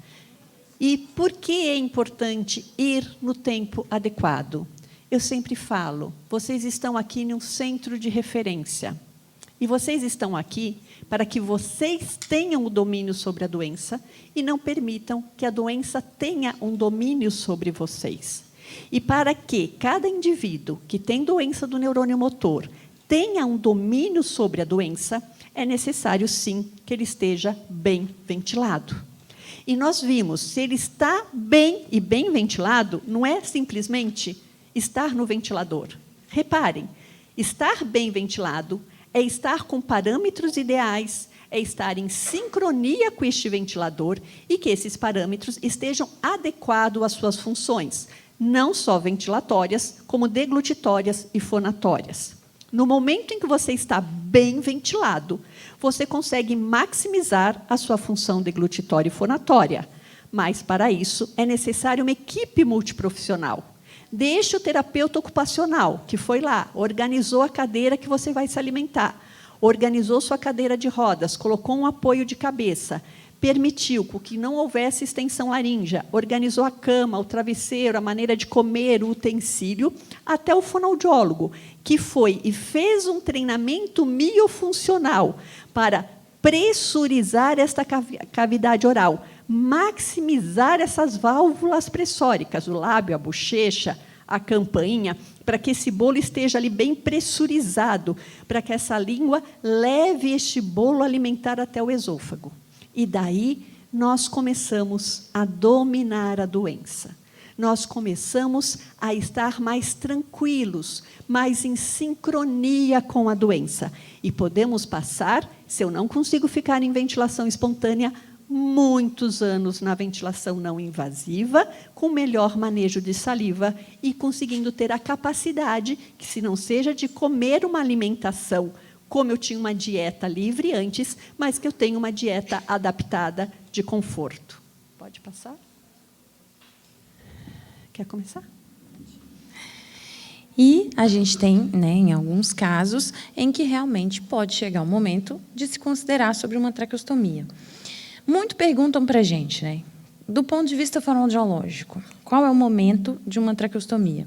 E por que é importante ir no tempo adequado? Eu sempre falo, vocês estão aqui num centro de referência. E vocês estão aqui para que vocês tenham o domínio sobre a doença e não permitam que a doença tenha um domínio sobre vocês. E para que cada indivíduo que tem doença do neurônio motor tenha um domínio sobre a doença, é necessário, sim, que ele esteja bem ventilado. E nós vimos, se ele está bem e bem ventilado, não é simplesmente estar no ventilador. Reparem, estar bem ventilado é estar com parâmetros ideais, é estar em sincronia com este ventilador e que esses parâmetros estejam adequados às suas funções, não só ventilatórias, como deglutitórias e fonatórias. No momento em que você está bem ventilado, você consegue maximizar a sua função deglutitória e fonatória. Mas, para isso, é necessário uma equipe multiprofissional. Deixe o terapeuta ocupacional, que foi lá, organizou a cadeira que você vai se alimentar, organizou sua cadeira de rodas, colocou um apoio de cabeça, permitiu que não houvesse extensão laríngea, organizou a cama, o travesseiro, a maneira de comer, o utensílio, até o fonoaudiólogo, que foi e fez um treinamento miofuncional para pressurizar esta cavidade oral, maximizar essas válvulas pressóricas, o lábio, a bochecha, a campainha, para que esse bolo esteja ali bem pressurizado, para que essa língua leve este bolo alimentar até o esôfago. E daí nós começamos a dominar a doença. Nós começamos a estar mais tranquilos, mais em sincronia com a doença. E podemos passar, se eu não consigo ficar em ventilação espontânea, muitos anos na ventilação não invasiva, com melhor manejo de saliva e conseguindo ter a capacidade, que se não seja de comer uma alimentação, como eu tinha uma dieta livre antes, mas que eu tenho uma dieta adaptada de conforto. Pode passar? Quer começar? E a gente tem, né, em alguns casos, em que realmente pode chegar o momento de se considerar sobre uma traqueostomia. Muito perguntam para a gente, né, do ponto de vista fonoaudiológico, qual é o momento de uma traqueostomia?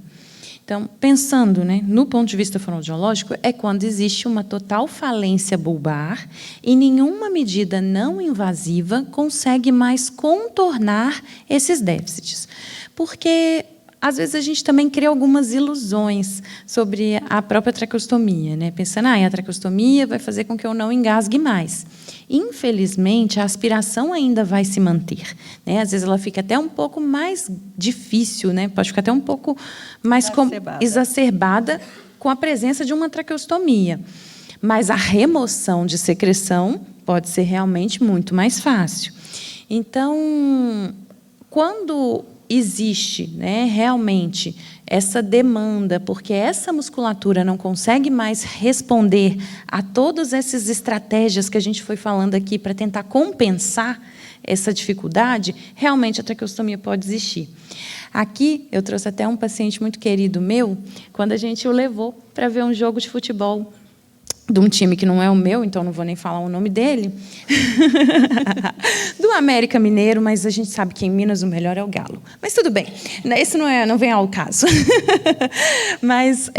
Então, pensando, né, no ponto de vista fonoaudiológico, é quando existe uma total falência bulbar e nenhuma medida não invasiva consegue mais contornar esses déficits. Porque, às vezes, a gente também cria algumas ilusões sobre a própria traqueostomia, né? Pensando, a traqueostomia vai fazer com que eu não engasgue mais. Infelizmente, a aspiração ainda vai se manter, né? Às vezes ela fica até um pouco mais difícil, né? Pode ficar até um pouco mais exacerbada com a presença de uma traqueostomia. Mas a remoção de secreção pode ser realmente muito mais fácil. Então, quando existe, né, realmente essa demanda, porque essa musculatura não consegue mais responder a todas essas estratégias que a gente foi falando aqui para tentar compensar essa dificuldade, realmente a traqueostomia pode existir. Aqui, eu trouxe até um paciente muito querido meu, quando a gente o levou para ver um jogo de futebol de um time que não é o meu, então não vou nem falar o nome dele, do América Mineiro, mas a gente sabe que em Minas o melhor é o Galo. Mas tudo bem, isso não vem ao caso. Mas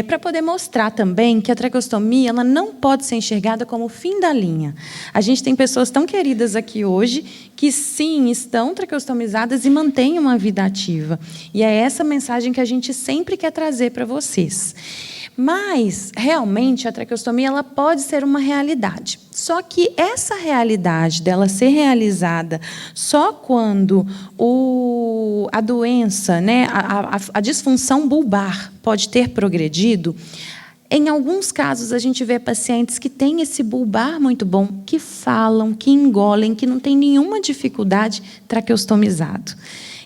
para poder mostrar também que a traqueostomia ela não pode ser enxergada como o fim da linha. A gente tem pessoas tão queridas aqui hoje que, sim, estão traqueostomizadas e mantêm uma vida ativa. E é essa mensagem que a gente sempre quer trazer para vocês. Mas, realmente, a traqueostomia ela pode ser uma realidade. Só que essa realidade dela ser realizada só quando a doença, né, a disfunção bulbar pode ter progredido, em alguns casos, a gente vê pacientes que têm esse bulbar muito bom, que falam, que engolem, que não tem nenhuma dificuldade traqueostomizado.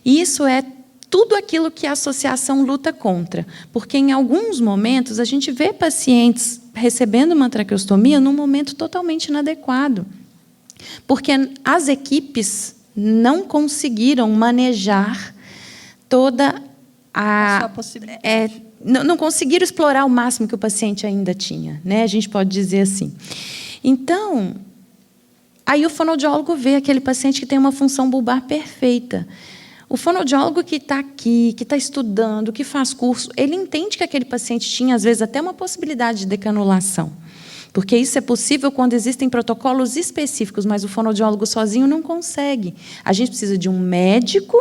E isso é tudo aquilo que a associação luta contra, porque em alguns momentos a gente vê pacientes recebendo uma traqueostomia num momento totalmente inadequado, porque as equipes não conseguiram manejar toda a possibilidade. Não conseguiram explorar o máximo que o paciente ainda tinha, né? A gente pode dizer assim. Então, aí o fonoaudiólogo vê aquele paciente que tem uma função bulbar perfeita. O fonoaudiólogo que está aqui, que está estudando, que faz curso, ele entende que aquele paciente tinha, às vezes, até uma possibilidade de decanulação. Porque isso é possível quando existem protocolos específicos, mas o fonoaudiólogo sozinho não consegue. A gente precisa de um médico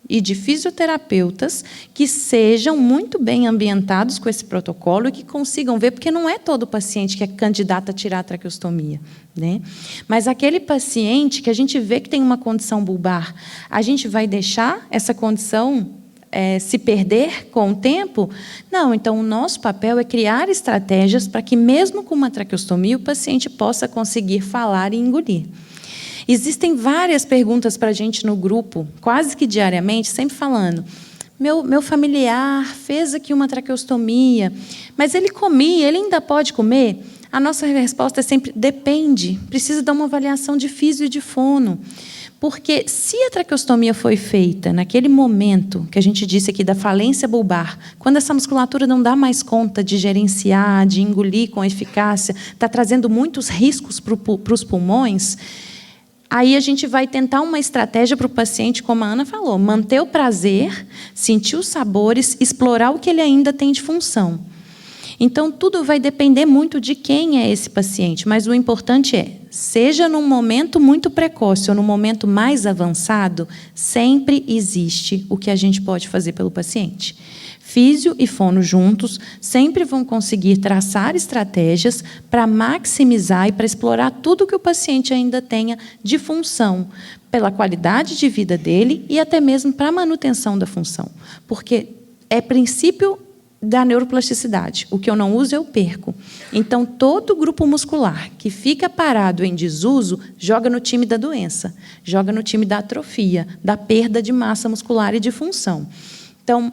e de fisioterapeutas que sejam muito bem ambientados com esse protocolo e que consigam ver, porque não é todo paciente que é candidato a tirar a traqueostomia, né? Mas aquele paciente que a gente vê que tem uma condição bulbar, a gente vai deixar essa condição se perder com o tempo? Não, então o nosso papel é criar estratégias para que, mesmo com uma traqueostomia, o paciente possa conseguir falar e engolir. Existem várias perguntas para a gente no grupo, quase que diariamente, sempre falando, meu familiar fez aqui uma traqueostomia, mas ele comia, ele ainda pode comer? A nossa resposta é sempre, depende, precisa dar uma avaliação de físio e de fono. Porque se a traqueostomia foi feita naquele momento que a gente disse aqui da falência bulbar, quando essa musculatura não dá mais conta de gerenciar, de engolir com eficácia, está trazendo muitos riscos para os pulmões, aí a gente vai tentar uma estratégia para o paciente, como a Ana falou, manter o prazer, sentir os sabores, explorar o que ele ainda tem de função. Então, tudo vai depender muito de quem é esse paciente, mas o importante é, seja num momento muito precoce ou num momento mais avançado, sempre existe o que a gente pode fazer pelo paciente. físio e fono juntos sempre vão conseguir traçar estratégias para maximizar e para explorar tudo que o paciente ainda tenha de função, pela qualidade de vida dele e até mesmo para a manutenção da função. Porque é princípio da neuroplasticidade. O que eu não uso, eu perco. Então, todo grupo muscular que fica parado em desuso joga no time da doença, joga no time da atrofia, da perda de massa muscular e de função. Então,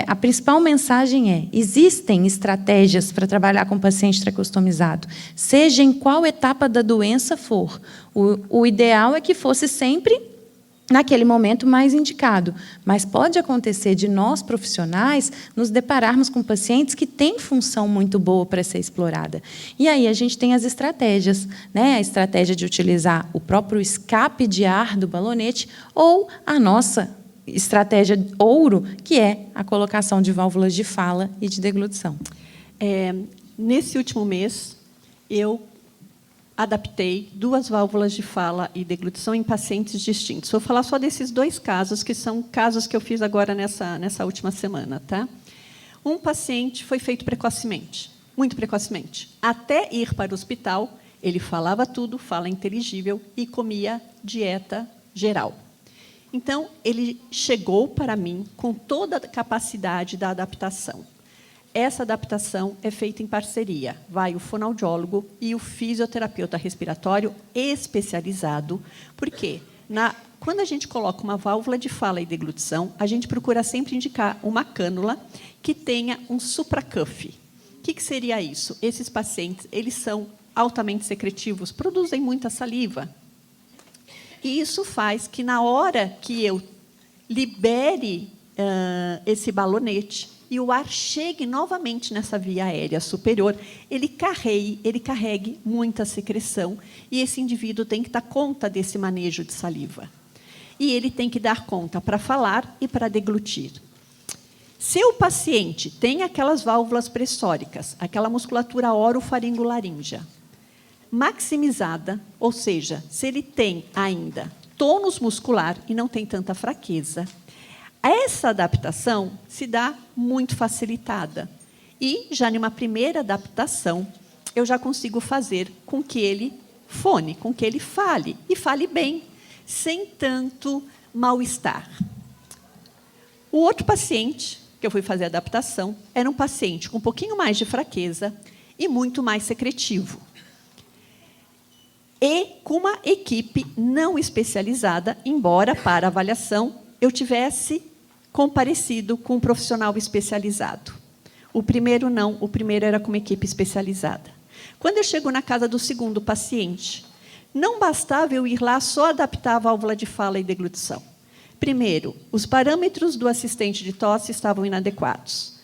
a principal mensagem é: existem estratégias para trabalhar com paciente tracostomizado, seja em qual etapa da doença for. O ideal é que fosse sempre naquele momento mais indicado. Mas pode acontecer de nós, profissionais, nos depararmos com pacientes que têm função muito boa para ser explorada. E aí a gente tem as estratégias, né? A estratégia de utilizar o próprio escape de ar do balonete ou a nossa estratégia ouro, que é a colocação de válvulas de fala e de deglutição. Nesse último mês, eu adaptei 2 válvulas de fala e deglutição em pacientes distintos. Vou falar só desses 2 casos, que são casos que eu fiz agora nessa última semana. Tá? Um paciente foi feito precocemente, muito precocemente. Até ir para o hospital, ele falava tudo, fala inteligível e comia dieta geral. Então, ele chegou para mim com toda a capacidade da adaptação. Essa adaptação é feita em parceria. Vai o fonoaudiólogo e o fisioterapeuta respiratório especializado. Por quê? Quando a gente coloca uma válvula de fala e deglutição, a gente procura sempre indicar uma cânula que tenha um supracuff. O que seria isso? Esses pacientes, eles são altamente secretivos, produzem muita saliva. E isso faz que, na hora que eu libere esse balonete, e o ar chegue novamente nessa via aérea superior, ele carregue muita secreção, e esse indivíduo tem que dar conta desse manejo de saliva. E ele tem que dar conta para falar e para deglutir. Se o paciente tem aquelas válvulas pressóricas, aquela musculatura orofaringolaríngea maximizada, ou seja, se ele tem ainda tônus muscular e não tem tanta fraqueza, essa adaptação se dá muito facilitada. E, já numa primeira adaptação, eu já consigo fazer com que ele fone, com que ele fale, e fale bem, sem tanto mal-estar. O outro paciente, que eu fui fazer a adaptação, era um paciente com um pouquinho mais de fraqueza e muito mais secretivo. E com uma equipe não especializada, embora para avaliação eu tivesse comparecido com um profissional especializado. O primeiro não, o primeiro era com uma equipe especializada. Quando eu chego na casa do segundo paciente, não bastava eu ir lá só adaptar a válvula de fala e deglutição. Primeiro, os parâmetros do assistente de tosse estavam inadequados.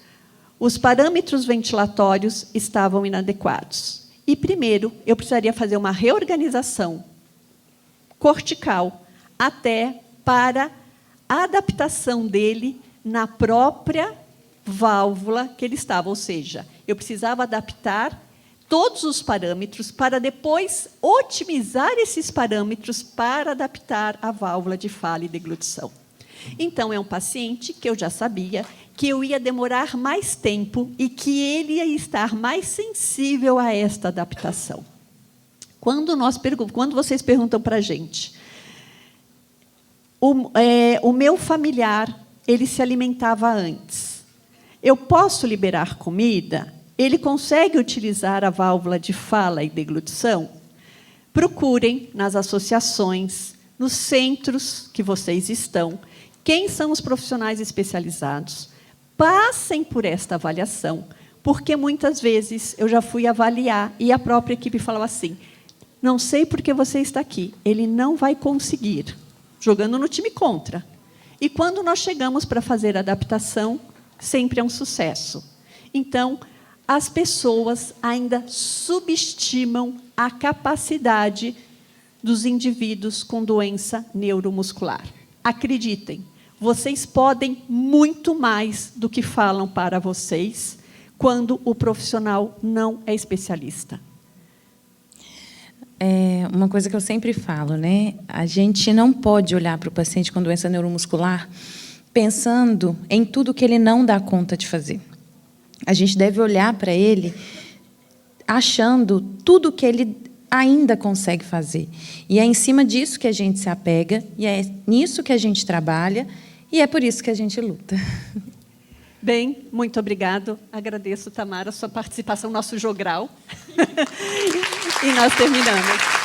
Os parâmetros ventilatórios estavam inadequados. E, primeiro, eu precisaria fazer uma reorganização cortical até para a adaptação dele na própria válvula que ele estava. Ou seja, eu precisava adaptar todos os parâmetros para depois otimizar esses parâmetros para adaptar a válvula de fala e deglutição. Então, é um paciente que eu já sabia que eu ia demorar mais tempo e que ele ia estar mais sensível a esta adaptação. Quando vocês perguntam para a gente, o meu familiar, ele se alimentava antes, eu posso liberar comida? Ele consegue utilizar a válvula de fala e deglutição? Procurem nas associações, nos centros que vocês estão, quem são os profissionais especializados. Passem por esta avaliação, porque muitas vezes eu já fui avaliar e a própria equipe falava assim: não sei por que você está aqui, ele não vai conseguir, jogando no time contra. E quando nós chegamos para fazer a adaptação, sempre é um sucesso. Então, as pessoas ainda subestimam a capacidade dos indivíduos com doença neuromuscular. Acreditem, vocês podem muito mais do que falam para vocês quando o profissional não é especialista. Uma coisa que eu sempre falo, né? A gente não pode olhar para o paciente com doença neuromuscular pensando em tudo que ele não dá conta de fazer. A gente deve olhar para ele achando tudo que ele ainda consegue fazer. E é em cima disso que a gente se apega, e é nisso que a gente trabalha, e é por isso que a gente luta. Bem, muito obrigado. Agradeço, Tamara, a sua participação no nosso jogral. E nós terminamos.